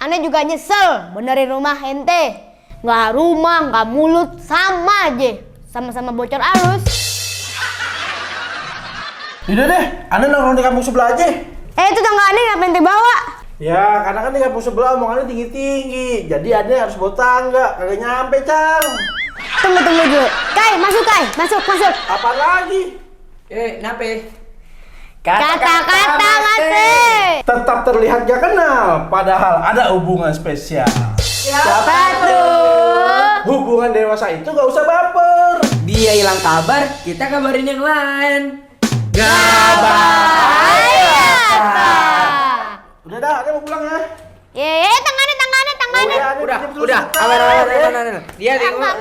Aneh juga nyesel benerin rumah ente. Nggak rumah, nggak mulut, sama aja. Sama-sama bocor arus. Udah deh, aneh nongkrong di kampung sebelah aja. Itu tangga aneh ngapain ente bawa? Ya, karena kan di kampung sebelah omongannya tinggi-tinggi. Jadi aneh harus bawa tangga, kagak nyampe, Cang. Tunggu dulu. Kai, masuk. Apa lagi? Kenapa? Kata-kata masih. Tetap terlihat gak kenal, padahal ada hubungan spesial. Siapa tuh? Hubungan dewasa itu gak usah baper. Dia hilang kabar, kita kabarin yang lain. Udah dah, aneh mau pulang ya. Tangannya. Udah. Aman. Dia Enggak.